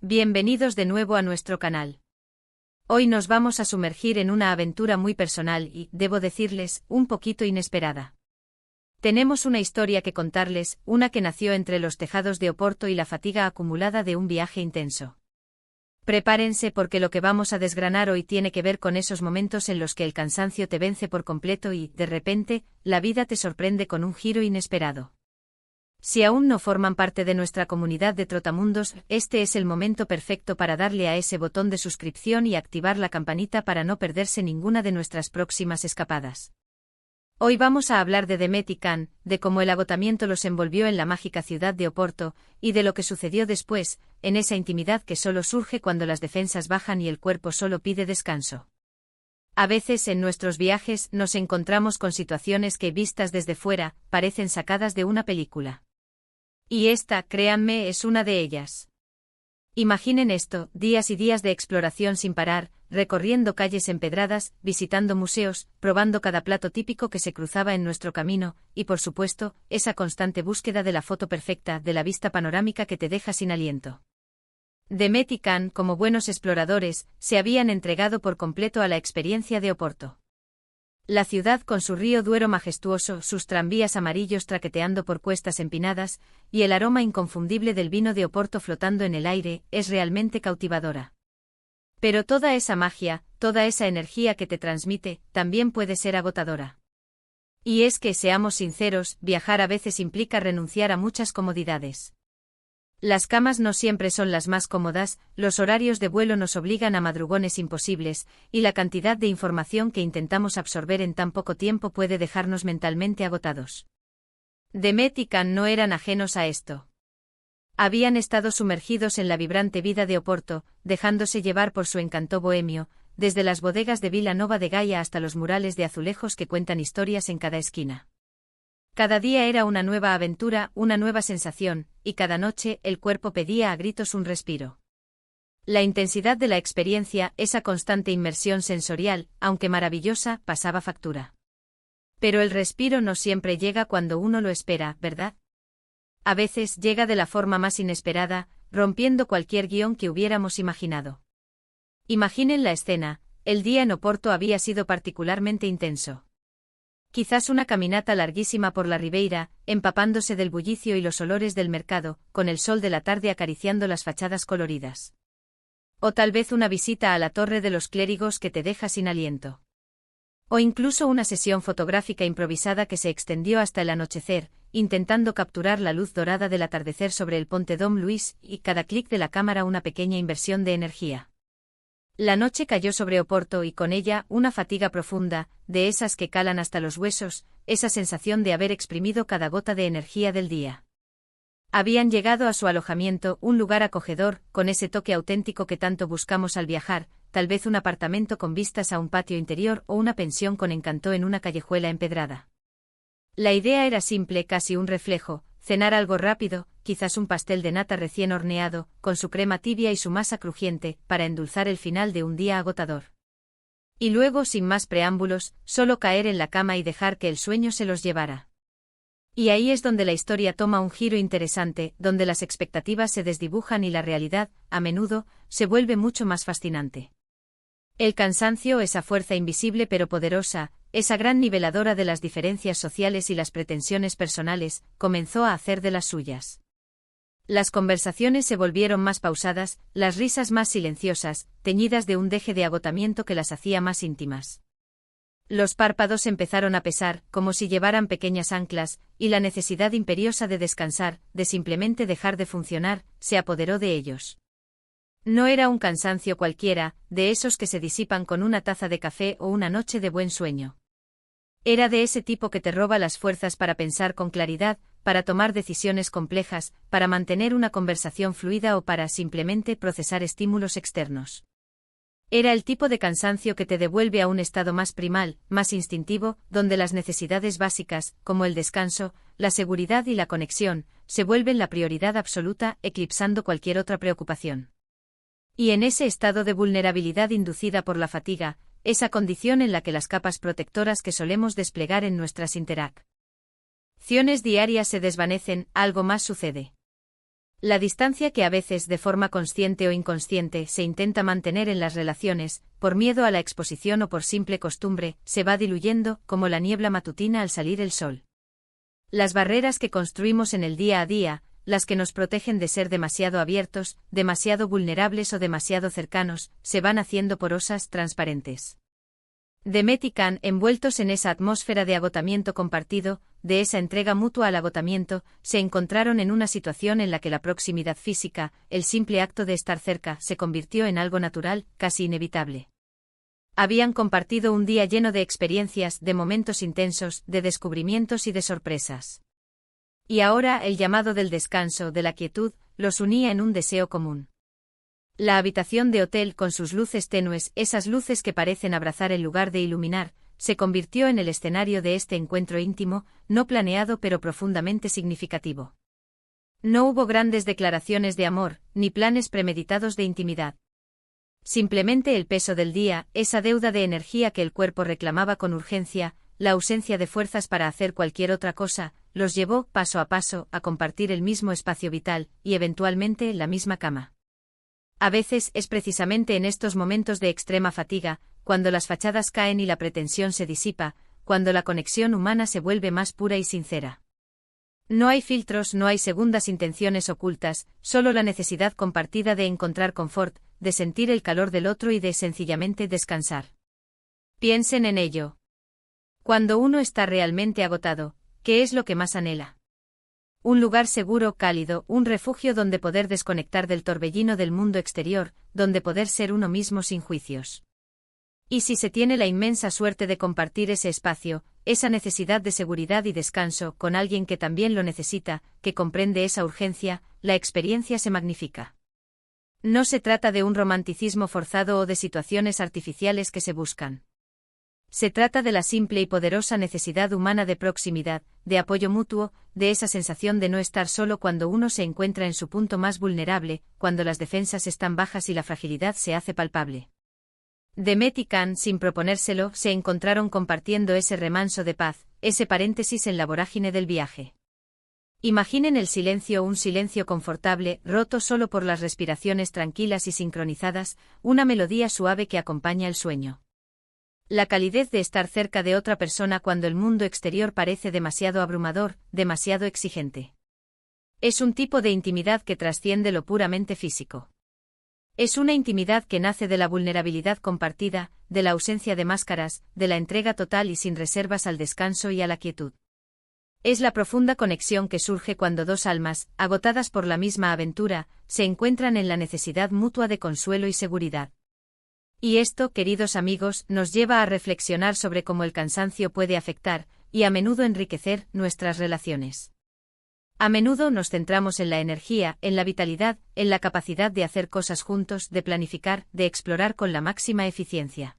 Bienvenidos de nuevo a nuestro canal. Hoy nos vamos a sumergir en una aventura muy personal y, debo decirles, un poquito inesperada. Tenemos una historia que contarles, una que nació entre los tejados de Oporto y la fatiga acumulada de un viaje intenso. Prepárense porque lo que vamos a desgranar hoy tiene que ver con esos momentos en los que el cansancio te vence por completo y, de repente, la vida te sorprende con un giro inesperado. Si aún no forman parte de nuestra comunidad de Trotamundos, este es el momento perfecto para darle a ese botón de suscripción y activar la campanita para no perderse ninguna de nuestras próximas escapadas. Hoy vamos a hablar de Demet y Can, de cómo el agotamiento los envolvió en la mágica ciudad de Oporto, y de lo que sucedió después, en esa intimidad que solo surge cuando las defensas bajan y el cuerpo solo pide descanso. A veces en nuestros viajes nos encontramos con situaciones que, vistas desde fuera, parecen sacadas de una película. Y esta, créanme, es una de ellas. Imaginen esto, días y días de exploración sin parar, recorriendo calles empedradas, visitando museos, probando cada plato típico que se cruzaba en nuestro camino, y por supuesto, esa constante búsqueda de la foto perfecta, de la vista panorámica que te deja sin aliento. Demet y Can, como buenos exploradores, se habían entregado por completo a la experiencia de Oporto. La ciudad con su río Duero majestuoso, sus tranvías amarillos traqueteando por cuestas empinadas, y el aroma inconfundible del vino de Oporto flotando en el aire, es realmente cautivadora. Pero toda esa magia, toda esa energía que te transmite, también puede ser agotadora. Y es que, seamos sinceros, viajar a veces implica renunciar a muchas comodidades. Las camas no siempre son las más cómodas, los horarios de vuelo nos obligan a madrugones imposibles, y la cantidad de información que intentamos absorber en tan poco tiempo puede dejarnos mentalmente agotados. Demet y Can no eran ajenos a esto. Habían estado sumergidos en la vibrante vida de Oporto, dejándose llevar por su encanto bohemio, desde las bodegas de Vila Nova de Gaia hasta los murales de azulejos que cuentan historias en cada esquina. Cada día era una nueva aventura, una nueva sensación, y cada noche el cuerpo pedía a gritos un respiro. La intensidad de la experiencia, esa constante inmersión sensorial, aunque maravillosa, pasaba factura. Pero el respiro no siempre llega cuando uno lo espera, ¿verdad? A veces llega de la forma más inesperada, rompiendo cualquier guión que hubiéramos imaginado. Imaginen la escena, el día en Oporto había sido particularmente intenso. Quizás una caminata larguísima por la Ribeira, empapándose del bullicio y los olores del mercado, con el sol de la tarde acariciando las fachadas coloridas. O tal vez una visita a la Torre de los Clérigos que te deja sin aliento. O incluso una sesión fotográfica improvisada que se extendió hasta el anochecer, intentando capturar la luz dorada del atardecer sobre el Ponte Dom Luís, y cada clic de la cámara una pequeña inversión de energía. La noche cayó sobre Oporto y con ella una fatiga profunda, de esas que calan hasta los huesos, esa sensación de haber exprimido cada gota de energía del día. Habían llegado a su alojamiento, un lugar acogedor, con ese toque auténtico que tanto buscamos al viajar, tal vez un apartamento con vistas a un patio interior o una pensión con encanto en una callejuela empedrada. La idea era simple, casi un reflejo: cenar algo rápido, quizás un pastel de nata recién horneado, con su crema tibia y su masa crujiente, para endulzar el final de un día agotador. Y luego, sin más preámbulos, solo caer en la cama y dejar que el sueño se los llevara. Y ahí es donde la historia toma un giro interesante, donde las expectativas se desdibujan y la realidad, a menudo, se vuelve mucho más fascinante. El cansancio, esa fuerza invisible pero poderosa, esa gran niveladora de las diferencias sociales y las pretensiones personales, comenzó a hacer de las suyas. Las conversaciones se volvieron más pausadas, las risas más silenciosas, teñidas de un deje de agotamiento que las hacía más íntimas. Los párpados empezaron a pesar, como si llevaran pequeñas anclas, y la necesidad imperiosa de descansar, de simplemente dejar de funcionar, se apoderó de ellos. No era un cansancio cualquiera, de esos que se disipan con una taza de café o una noche de buen sueño. Era de ese tipo que te roba las fuerzas para pensar con claridad, para tomar decisiones complejas, para mantener una conversación fluida o para simplemente procesar estímulos externos. Era el tipo de cansancio que te devuelve a un estado más primal, más instintivo, donde las necesidades básicas, como el descanso, la seguridad y la conexión, se vuelven la prioridad absoluta, eclipsando cualquier otra preocupación. Y en ese estado de vulnerabilidad inducida por la fatiga, esa condición en la que las capas protectoras que solemos desplegar en nuestras interacciones diarias se desvanecen, algo más sucede. La distancia que a veces, de forma consciente o inconsciente, se intenta mantener en las relaciones, por miedo a la exposición o por simple costumbre, se va diluyendo, como la niebla matutina al salir el sol. Las barreras que construimos en el día a día, las que nos protegen de ser demasiado abiertos, demasiado vulnerables o demasiado cercanos, se van haciendo porosas, transparentes. Demet y Can, envueltos en esa atmósfera de agotamiento compartido, de esa entrega mutua al agotamiento, se encontraron en una situación en la que la proximidad física, el simple acto de estar cerca, se convirtió en algo natural, casi inevitable. Habían compartido un día lleno de experiencias, de momentos intensos, de descubrimientos y de sorpresas. Y ahora el llamado del descanso, de la quietud, los unía en un deseo común. La habitación de hotel con sus luces tenues, esas luces que parecen abrazar en lugar de iluminar, se convirtió en el escenario de este encuentro íntimo, no planeado pero profundamente significativo. No hubo grandes declaraciones de amor, ni planes premeditados de intimidad. Simplemente el peso del día, esa deuda de energía que el cuerpo reclamaba con urgencia, la ausencia de fuerzas para hacer cualquier otra cosa, los llevó, paso a paso, a compartir el mismo espacio vital, y eventualmente la misma cama. A veces es precisamente en estos momentos de extrema fatiga, cuando las fachadas caen y la pretensión se disipa, cuando la conexión humana se vuelve más pura y sincera. No hay filtros, no hay segundas intenciones ocultas, solo la necesidad compartida de encontrar confort, de sentir el calor del otro y de sencillamente descansar. Piensen en ello. Cuando uno está realmente agotado, ¿qué es lo que más anhela? Un lugar seguro, cálido, un refugio donde poder desconectar del torbellino del mundo exterior, donde poder ser uno mismo sin juicios. Y si se tiene la inmensa suerte de compartir ese espacio, esa necesidad de seguridad y descanso, con alguien que también lo necesita, que comprende esa urgencia, la experiencia se magnifica. No se trata de un romanticismo forzado o de situaciones artificiales que se buscan. Se trata de la simple y poderosa necesidad humana de proximidad, de apoyo mutuo, de esa sensación de no estar solo cuando uno se encuentra en su punto más vulnerable, cuando las defensas están bajas y la fragilidad se hace palpable. Demet y Can, sin proponérselo, se encontraron compartiendo ese remanso de paz, ese paréntesis en la vorágine del viaje. Imaginen el silencio, un silencio confortable, roto solo por las respiraciones tranquilas y sincronizadas, una melodía suave que acompaña el sueño. La calidez de estar cerca de otra persona cuando el mundo exterior parece demasiado abrumador, demasiado exigente. Es un tipo de intimidad que trasciende lo puramente físico. Es una intimidad que nace de la vulnerabilidad compartida, de la ausencia de máscaras, de la entrega total y sin reservas al descanso y a la quietud. Es la profunda conexión que surge cuando dos almas, agotadas por la misma aventura, se encuentran en la necesidad mutua de consuelo y seguridad. Y esto, queridos amigos, nos lleva a reflexionar sobre cómo el cansancio puede afectar, y a menudo enriquecer, nuestras relaciones. A menudo nos centramos en la energía, en la vitalidad, en la capacidad de hacer cosas juntos, de planificar, de explorar con la máxima eficiencia.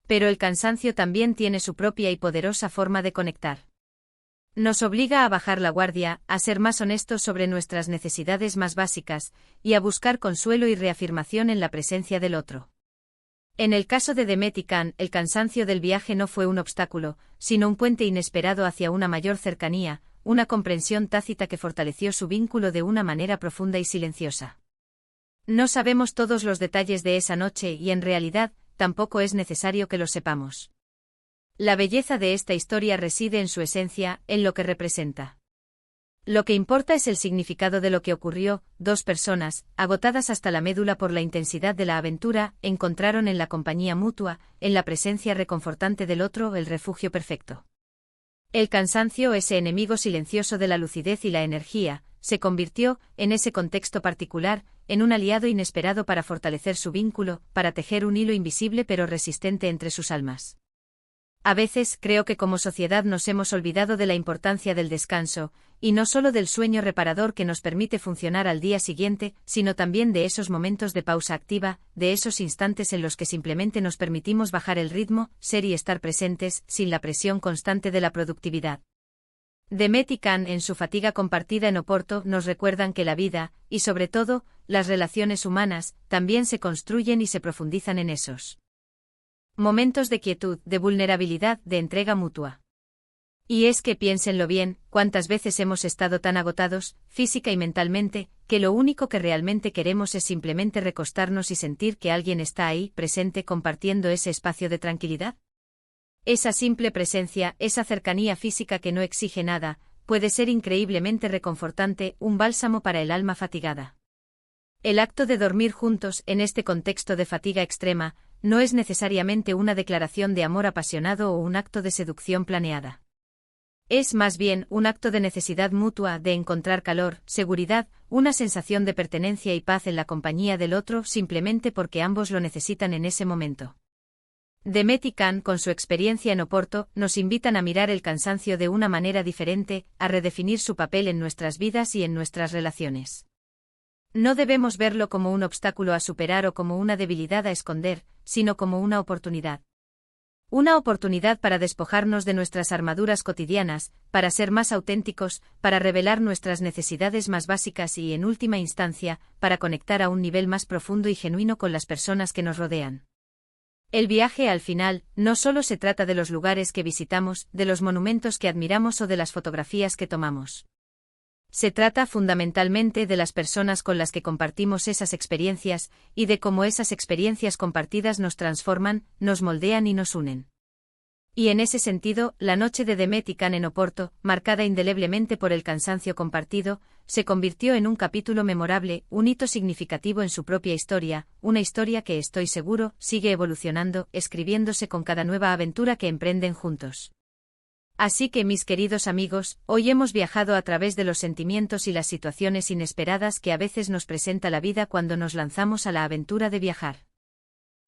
Pero el cansancio también tiene su propia y poderosa forma de conectar. Nos obliga a bajar la guardia, a ser más honestos sobre nuestras necesidades más básicas, y a buscar consuelo y reafirmación en la presencia del otro. En el caso de Demet y Can, el cansancio del viaje no fue un obstáculo, sino un puente inesperado hacia una mayor cercanía, una comprensión tácita que fortaleció su vínculo de una manera profunda y silenciosa. No sabemos todos los detalles de esa noche y en realidad, tampoco es necesario que los sepamos. La belleza de esta historia reside en su esencia, en lo que representa. Lo que importa es el significado de lo que ocurrió. Dos personas, agotadas hasta la médula por la intensidad de la aventura, encontraron en la compañía mutua, en la presencia reconfortante del otro, el refugio perfecto. El cansancio, ese enemigo silencioso de la lucidez y la energía, se convirtió, en ese contexto particular, en un aliado inesperado para fortalecer su vínculo, para tejer un hilo invisible pero resistente entre sus almas. A veces creo que como sociedad nos hemos olvidado de la importancia del descanso, y no solo del sueño reparador que nos permite funcionar al día siguiente, sino también de esos momentos de pausa activa, de esos instantes en los que simplemente nos permitimos bajar el ritmo, ser y estar presentes, sin la presión constante de la productividad. Demet y Can, en su fatiga compartida en Oporto, nos recuerdan que la vida, y sobre todo, las relaciones humanas, también se construyen y se profundizan en esos momentos de quietud, de vulnerabilidad, de entrega mutua. Y es que piénsenlo bien, cuántas veces hemos estado tan agotados, física y mentalmente, que lo único que realmente queremos es simplemente recostarnos y sentir que alguien está ahí, presente, compartiendo ese espacio de tranquilidad. Esa simple presencia, esa cercanía física que no exige nada, puede ser increíblemente reconfortante, un bálsamo para el alma fatigada. El acto de dormir juntos, en este contexto de fatiga extrema, no es necesariamente una declaración de amor apasionado o un acto de seducción planeada. Es más bien un acto de necesidad mutua de encontrar calor, seguridad, una sensación de pertenencia y paz en la compañía del otro simplemente porque ambos lo necesitan en ese momento. Demet y Can, con su experiencia en Oporto, nos invitan a mirar el cansancio de una manera diferente, a redefinir su papel en nuestras vidas y en nuestras relaciones. No debemos verlo como un obstáculo a superar o como una debilidad a esconder, sino como una oportunidad. Una oportunidad para despojarnos de nuestras armaduras cotidianas, para ser más auténticos, para revelar nuestras necesidades más básicas y, en última instancia, para conectar a un nivel más profundo y genuino con las personas que nos rodean. El viaje, al final, no solo se trata de los lugares que visitamos, de los monumentos que admiramos o de las fotografías que tomamos. Se trata fundamentalmente de las personas con las que compartimos esas experiencias, y de cómo esas experiencias compartidas nos transforman, nos moldean y nos unen. Y en ese sentido, la noche de Demet y Can en Oporto, marcada indeleblemente por el cansancio compartido, se convirtió en un capítulo memorable, un hito significativo en su propia historia, una historia que, estoy seguro, sigue evolucionando, escribiéndose con cada nueva aventura que emprenden juntos. Así que, mis queridos amigos, hoy hemos viajado a través de los sentimientos y las situaciones inesperadas que a veces nos presenta la vida cuando nos lanzamos a la aventura de viajar.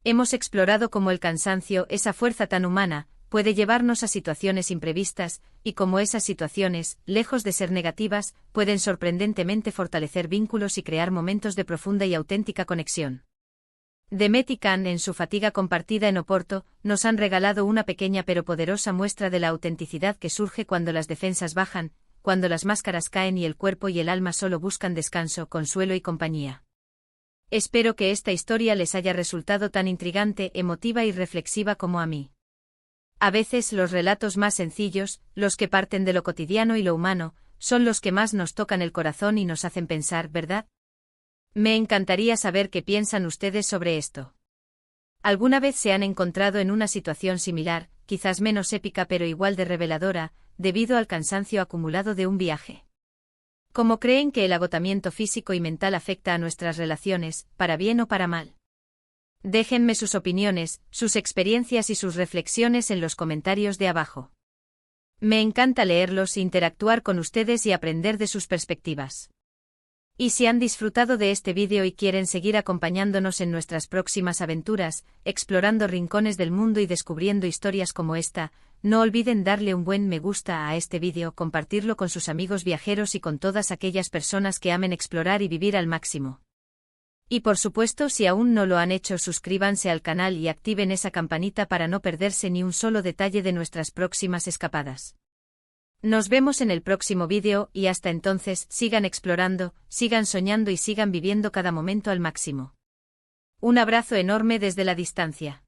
Hemos explorado cómo el cansancio, esa fuerza tan humana, puede llevarnos a situaciones imprevistas, y cómo esas situaciones, lejos de ser negativas, pueden sorprendentemente fortalecer vínculos y crear momentos de profunda y auténtica conexión. Demet y Can, en su fatiga compartida en Oporto, nos han regalado una pequeña pero poderosa muestra de la autenticidad que surge cuando las defensas bajan, cuando las máscaras caen y el cuerpo y el alma solo buscan descanso, consuelo y compañía. Espero que esta historia les haya resultado tan intrigante, emotiva y reflexiva como a mí. A veces los relatos más sencillos, los que parten de lo cotidiano y lo humano, son los que más nos tocan el corazón y nos hacen pensar, ¿verdad? Me encantaría saber qué piensan ustedes sobre esto. ¿Alguna vez se han encontrado en una situación similar, quizás menos épica pero igual de reveladora, debido al cansancio acumulado de un viaje? ¿Cómo creen que el agotamiento físico y mental afecta a nuestras relaciones, para bien o para mal? Déjenme sus opiniones, sus experiencias y sus reflexiones en los comentarios de abajo. Me encanta leerlos, interactuar con ustedes y aprender de sus perspectivas. Y si han disfrutado de este vídeo y quieren seguir acompañándonos en nuestras próximas aventuras, explorando rincones del mundo y descubriendo historias como esta, no olviden darle un buen me gusta a este vídeo, compartirlo con sus amigos viajeros y con todas aquellas personas que amen explorar y vivir al máximo. Y por supuesto, si aún no lo han hecho, suscríbanse al canal y activen esa campanita para no perderse ni un solo detalle de nuestras próximas escapadas. Nos vemos en el próximo vídeo y hasta entonces, sigan explorando, sigan soñando y sigan viviendo cada momento al máximo. Un abrazo enorme desde la distancia.